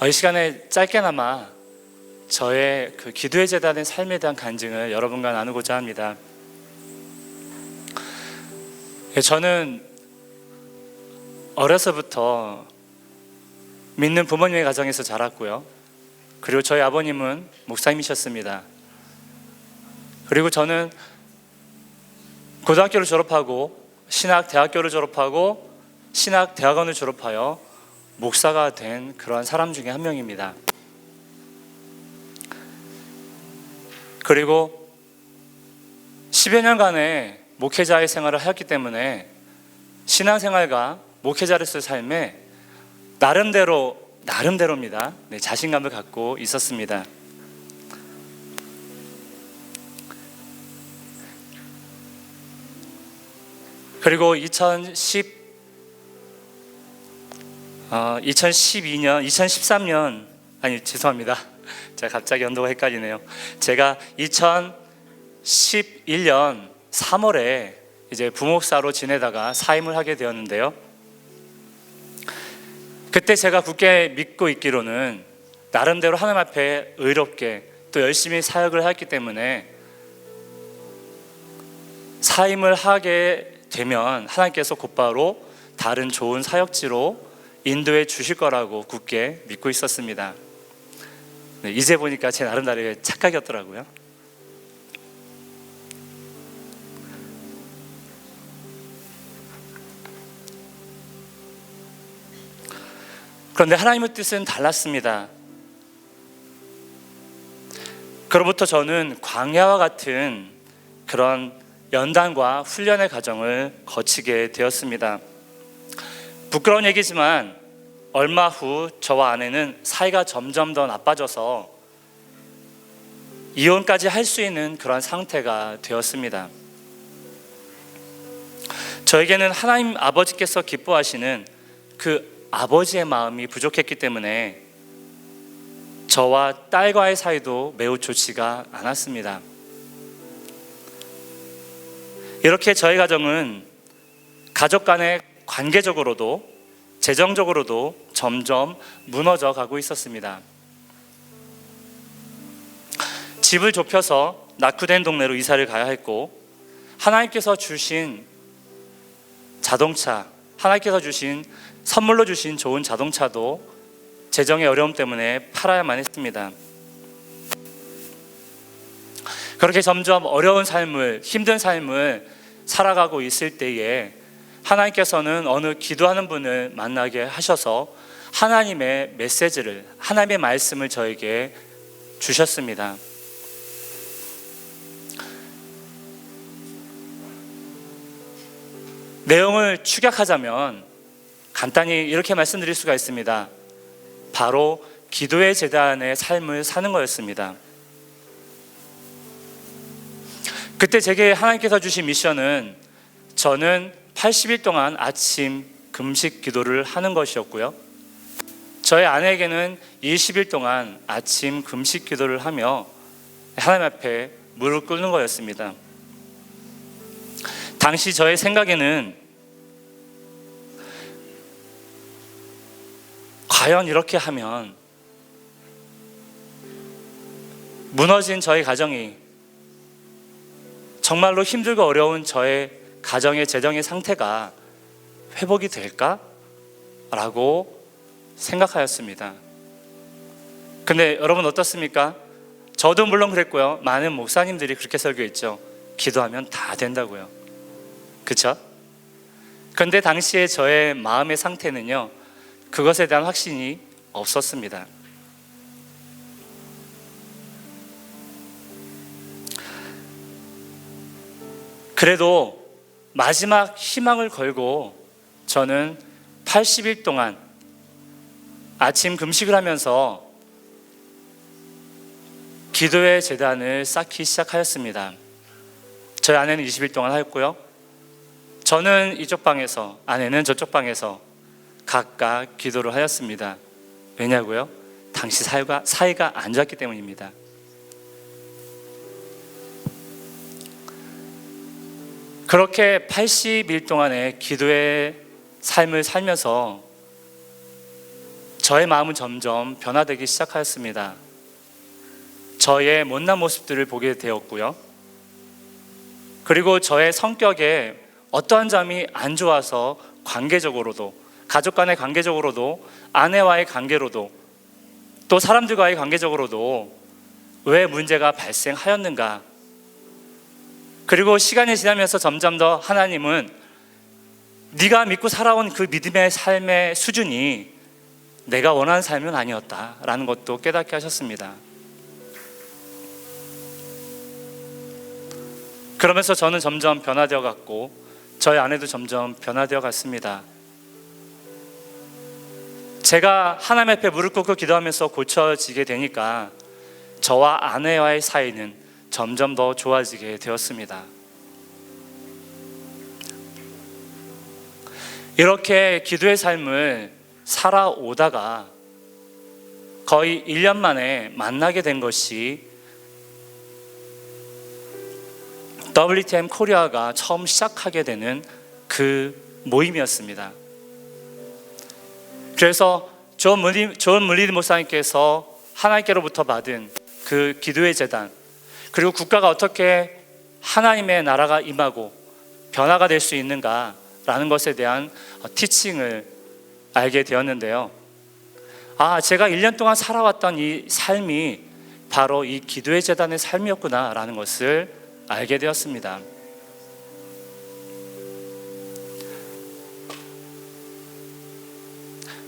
이 시간에 짧게나마 저의 그 기도의 제단의 삶에 대한 간증을 여러분과 나누고자 합니다. 저는 어려서부터 믿는 부모님의 가정에서 자랐고요. 그리고 저희 아버님은 목사님이셨습니다. 그리고 저는 고등학교를 졸업하고 신학대학교를 졸업하고 신학대학원을 졸업하여 목사가 된 그러한 사람 중에 한 명입니다. 그리고 10여 년간의 목회자의 생활을 하였기 때문에 신앙생활과 목회자로서의 삶에 나름대로입니다. 자신감을 갖고 있었습니다. 그리고 2013년 제가 갑자기 연도가 헷갈리네요. 제가 2011년 3월에 이제 부목사로 지내다가 사임을 하게 되었는데요. 그때 제가 굳게 믿고 있기로는 나름대로 하나님 앞에 의롭게 또 열심히 사역을 했기 때문에 사임을 하게 되면 하나님께서 곧바로 다른 좋은 사역지로 인도해 주실 거라고 굳게 믿고 있었습니다. 이제 보니까 제 나름대로의 착각이었더라고요. 그런데 하나님의 뜻은 달랐습니다. 그로부터 저는 광야와 같은 그런 연단과 훈련의 과정을 거치게 되었습니다. 부끄러운 얘기지만 얼마 후 저와 아내는 사이가 점점 더 나빠져서 이혼까지 할 수 있는 그런 상태가 되었습니다. 저에게는 하나님 아버지께서 기뻐하시는 그 아버지의 마음이 부족했기 때문에 저와 딸과의 사이도 매우 좋지가 않았습니다. 이렇게 저희 가정은 가족 간의 관계적으로도 재정적으로도 점점 무너져 가고 있었습니다. 집을 좁혀서 낙후된 동네로 이사를 가야 했고, 하나님께서 주신 자동차, 하나님께서 주신 선물로 주신 좋은 자동차도 재정의 어려움 때문에 팔아야만 했습니다. 그렇게 점점 어려운 삶을, 힘든 삶을 살아가고 있을 때에 하나님께서는 어느 기도하는 분을 만나게 하셔서 하나님의 메시지를, 하나님의 말씀을 저에게 주셨습니다. 내용을 축약하자면 간단히 이렇게 말씀드릴 수가 있습니다. 바로 기도의 제단의 삶을 사는 거였습니다. 그때 제게 하나님께서 주신 미션은 저는 80일 동안 아침 금식 기도를 하는 것이었고요. 저희 아내에게는 20일 동안 아침 금식 기도를 하며 하나님 앞에 무릎 꿇는 거였습니다. 당시 저의 생각에는 과연 이렇게 하면 무너진 저희 가정이, 정말로 힘들고 어려운 저의 가정의 재정의 상태가 회복이 될까? 라고 생각하였습니다. 근데 여러분 어떻습니까? 저도 물론 그랬고요. 많은 목사님들이 그렇게 설교했죠. 기도하면 다 된다고요. 그렇죠? 그런데 당시에 저의 마음의 상태는요, 그것에 대한 확신이 없었습니다. 그래도 마지막 희망을 걸고 저는 80일 동안 아침 금식을 하면서 기도의 제단을 쌓기 시작하였습니다. 저희 아내는 20일 동안 하였고요. 저는 이쪽 방에서, 아내는 저쪽 방에서 각각 기도를 하였습니다. 왜냐고요? 당시 사이가 안 좋았기 때문입니다. 그렇게 80일 동안의 기도의 삶을 살면서 저의 마음은 점점 변화되기 시작하였습니다. 저의 못난 모습들을 보게 되었고요. 그리고 저의 성격에 어떠한 점이 안 좋아서 관계적으로도, 가족 간의 관계적으로도, 아내와의 관계로도, 또 사람들과의 관계적으로도 왜 문제가 발생하였는가. 그리고 시간이 지나면서 점점 더 하나님은 네가 믿고 살아온 그 믿음의 삶의 수준이 내가 원하는 삶은 아니었다라는 것도 깨닫게 하셨습니다. 그러면서 저는 점점 변화되어 갔고 저희 아내도 점점 변화되어 갔습니다. 제가 하나님 앞에 무릎 꿇고 기도하면서 고쳐지게 되니까 저와 아내와의 사이는 점점 더 좋아지게 되었습니다. 이렇게 기도의 삶을 살아오다가 거의 1년 만에 만나게 된 것이 WTM 코리아가 처음 시작하게 되는 그 모임이었습니다. 그래서 존 물리드 목사님께서 하나님께로부터 받은 그 기도의 제단, 그리고 국가가 어떻게 하나님의 나라가 임하고 변화가 될 수 있는가라는 것에 대한 티칭을 알게 되었는데요. 제가 1년 동안 살아왔던 이 삶이 바로 이 기도의 제단의 삶이었구나라는 것을 알게 되었습니다.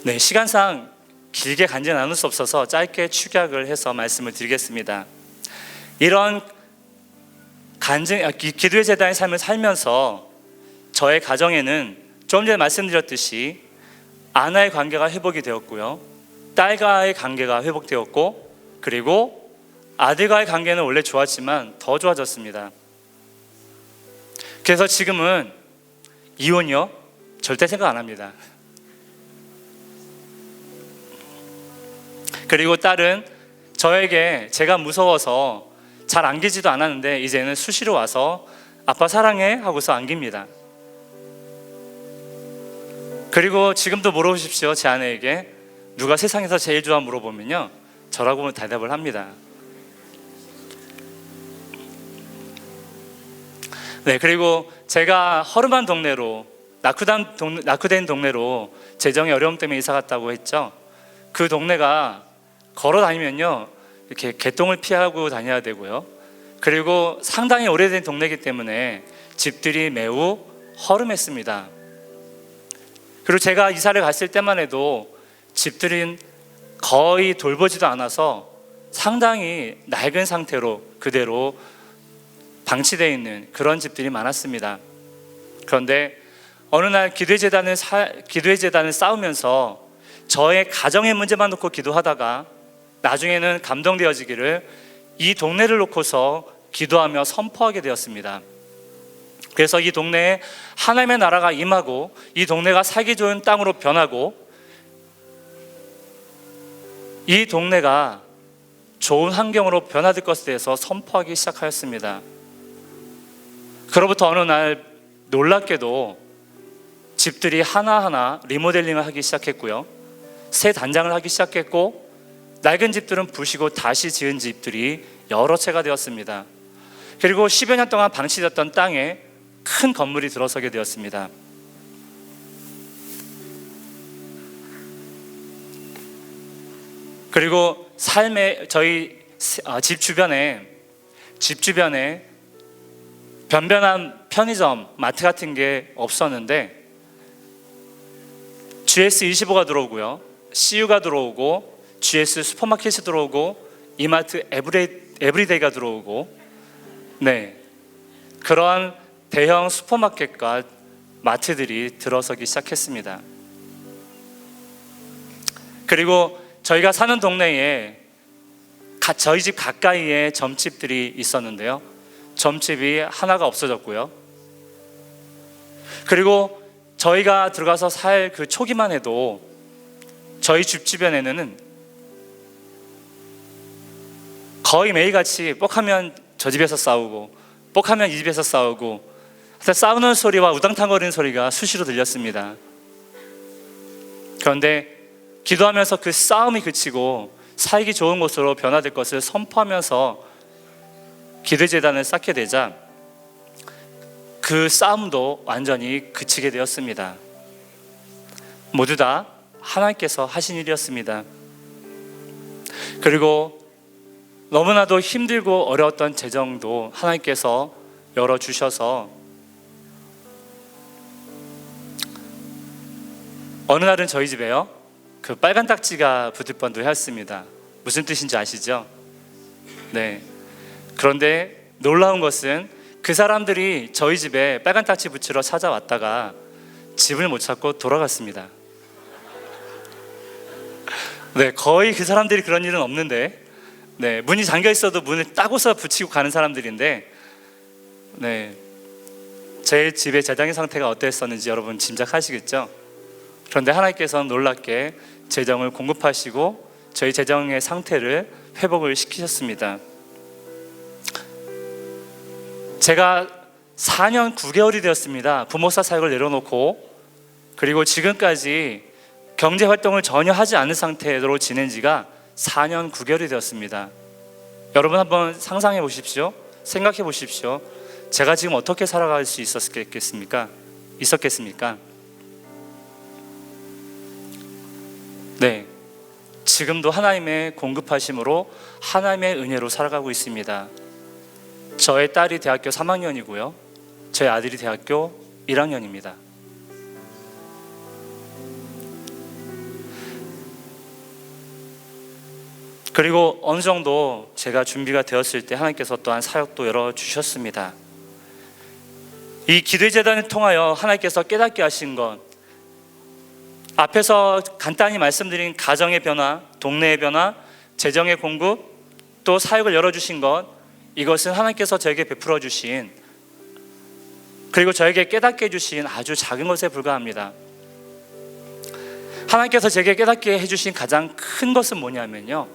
네, 시간상 길게 간증 나눌 수 없어서 짧게 축약을 해서 말씀을 드리겠습니다. 이런 기도의 제단의 삶을 살면서 저의 가정에는 좀 전에 말씀드렸듯이 아내의 관계가 회복이 되었고요, 딸과의 관계가 회복되었고, 그리고 아들과의 관계는 원래 좋았지만 더 좋아졌습니다. 그래서 지금은 이혼이요? 절대 생각 안 합니다. 그리고 딸은 저에게 제가 무서워서 잘 안기지도 않았는데 이제는 수시로 와서 아빠 사랑해 하고서 안깁니다. 그리고 지금도 물어보십시오. 제 아내에게 누가 세상에서 제일 좋아 물어보면요, 저라고 대답을 합니다. 네, 그리고 제가 허름한 동네로, 낙후된 동네로 재정의 어려움 때문에 이사 갔다고 했죠. 그 동네가 걸어 다니면요, 이렇게 개똥을 피하고 다녀야 되고요, 그리고 상당히 오래된 동네이기 때문에 집들이 매우 허름했습니다. 그리고 제가 이사를 갔을 때만 해도 집들은 거의 돌보지도 않아서 상당히 낡은 상태로 그대로 방치되어 있는 그런 집들이 많았습니다. 그런데 어느 날 기도의 재단을 쌓으면서 저의 가정의 문제만 놓고 기도하다가 나중에는 감동되어지기를 이 동네를 놓고서 기도하며 선포하게 되었습니다. 그래서 이 동네에 하나님의 나라가 임하고 이 동네가 살기 좋은 땅으로 변하고 이 동네가 좋은 환경으로 변화될 것에 대해서 선포하기 시작하였습니다. 그로부터 어느 날 놀랍게도 집들이 하나하나 리모델링을 하기 시작했고요, 새 단장을 하기 시작했고, 낡은 집들은 부시고 다시 지은 집들이 여러 채가 되었습니다. 그리고 10여 년 동안 방치되었던 땅에 큰 건물이 들어서게 되었습니다. 그리고 저희 집 주변에 변변한 편의점, 마트 같은 게 없었는데 GS25가 들어오고요, CU가 들어오고, GS 슈퍼마켓이 들어오고, 이마트 에브리데이가 들어오고, 네, 그러한 대형 슈퍼마켓과 마트들이 들어서기 시작했습니다. 그리고 저희가 사는 동네에 저희 집 가까이에 점집들이 있었는데요, 점집이 하나가 없어졌고요, 그리고 저희가 들어가서 살 그 초기만 해도 저희 집 주변에는 거의 매일같이 뻑하면 저 집에서 싸우고 뻑하면 이 집에서 싸우고, 싸우는 소리와 우당탕거리는 소리가 수시로 들렸습니다. 그런데 기도하면서 그 싸움이 그치고 살기 좋은 곳으로 변화될 것을 선포하면서 기도의 제단을 쌓게 되자 그 싸움도 완전히 그치게 되었습니다. 모두 다 하나님께서 하신 일이었습니다. 그리고 너무나도 힘들고 어려웠던 재정도 하나님께서 열어주셔서 어느 날은 저희 집에요, 그 빨간 딱지가 붙을 뻔도 했습니다. 무슨 뜻인지 아시죠? 네. 그런데 놀라운 것은 그 사람들이 저희 집에 빨간 딱지 붙이러 찾아왔다가 집을 못 찾고 돌아갔습니다. 네, 거의 그 사람들이 그런 일은 없는데, 네, 문이 잠겨 있어도 문을 따고서 붙이고 가는 사람들인데, 네, 제 집의 재정의 상태가 어땠었는지 여러분 짐작하시겠죠? 그런데 하나님께서는 놀랍게 재정을 공급하시고 저희 재정의 상태를 회복을 시키셨습니다. 제가 4년 9개월이 되었습니다. 부목사 사역을 내려놓고, 그리고 지금까지 경제활동을 전혀 하지 않은 상태로 지낸 지가 4년 9개월이 되었습니다. 여러분 한번 상상해 보십시오. 생각해 보십시오. 제가 지금 어떻게 살아갈 수 있었겠습니까? 네, 지금도 하나님의 공급하심으로 하나님의 은혜로 살아가고 있습니다. 저의 딸이 대학교 3학년이고요 저희 아들이 대학교 1학년입니다. 그리고 어느 정도 제가 준비가 되었을 때 하나님께서 또한 사역도 열어주셨습니다. 이 기도의 제단을 통하여 하나님께서 깨닫게 하신 것, 앞에서 간단히 말씀드린 가정의 변화, 동네의 변화, 재정의 공급, 또 사역을 열어주신 것, 이것은 하나님께서 저에게 베풀어 주신, 그리고 저에게 깨닫게 해주신 아주 작은 것에 불과합니다. 하나님께서 제게 깨닫게 해주신 가장 큰 것은 뭐냐면요,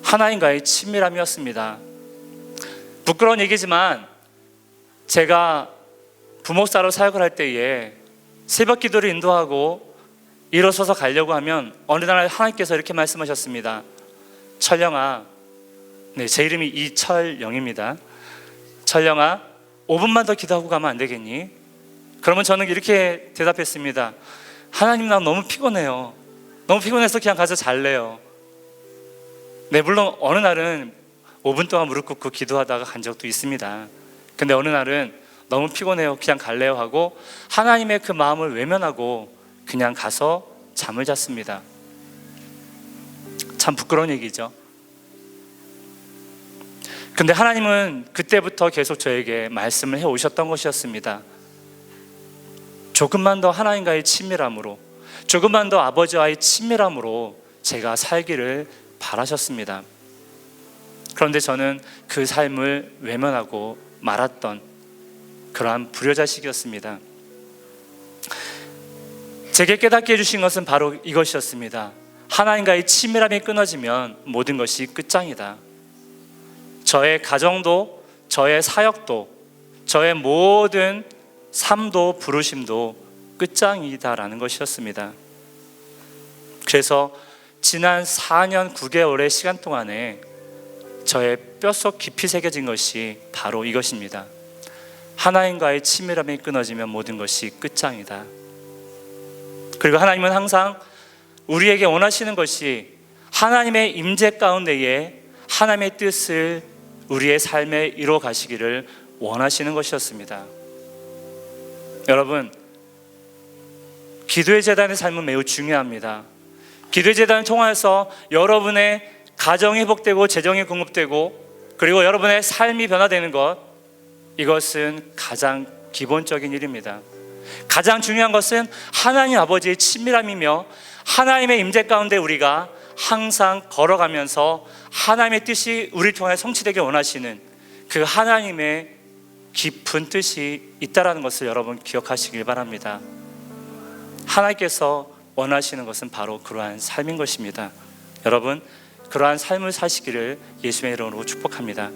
하나님과의 친밀함이었습니다. 부끄러운 얘기지만 제가 부목사로 사역을 할 때에 새벽 기도를 인도하고 일어서서 가려고 하면 어느 날 하나님께서 이렇게 말씀하셨습니다. 철령아, 네, 제 이름이 이철영입니다. 철령아, 5분만 더 기도하고 가면 안 되겠니? 그러면 저는 이렇게 대답했습니다. 하나님, 나 너무 피곤해요. 너무 피곤해서 그냥 가서 잘래요. 네, 물론 어느 날은 5분 동안 무릎 꿇고 기도하다가 간 적도 있습니다. 근데 어느 날은 너무 피곤해요, 그냥 갈래요 하고 하나님의 그 마음을 외면하고 그냥 가서 잠을 잤습니다. 참 부끄러운 얘기죠. 근데 하나님은 그때부터 계속 저에게 말씀을 해오셨던 것이었습니다. 조금만 더 하나님과의 친밀함으로, 조금만 더 아버지와의 친밀함으로 제가 살기를 바라셨습니다. 그런데 저는 그 삶을 외면하고 말았던 그러한 불효자식이었습니다. 제게 깨닫게 해주신 것은 바로 이것이었습니다. 하나님과의 친밀함이 끊어지면 모든 것이 끝장이다. 저의 가정도, 저의 사역도, 저의 모든 삶도 부르심도 끝장이다라는 것이었습니다. 그래서 지난 4년 9개월의 시간 동안에 저의 뼛속 깊이 새겨진 것이 바로 이것입니다. 하나님과의 친밀함이 끊어지면 모든 것이 끝장이다. 그리고 하나님은 항상 우리에게 원하시는 것이 하나님의 임재 가운데에 하나님의 뜻을 우리의 삶에 이루어 가시기를 원하시는 것이었습니다. 여러분, 기도의 제단의 삶은 매우 중요합니다. 기도의 제단을 통해서 여러분의 가정이 회복되고 재정이 공급되고 그리고 여러분의 삶이 변화되는 것, 이것은 가장 기본적인 일입니다. 가장 중요한 것은 하나님 아버지의 친밀함이며 하나님의 임재 가운데 우리가 항상 걸어가면서 하나님의 뜻이 우리를 통해 성취되길 원하시는 그 하나님의 깊은 뜻이 있다는 것을 여러분 기억하시길 바랍니다. 하나님께서 원하시는 것은 바로 그러한 삶인 것입니다. 여러분, 그러한 삶을 사시기를 예수의 이름으로 축복합니다.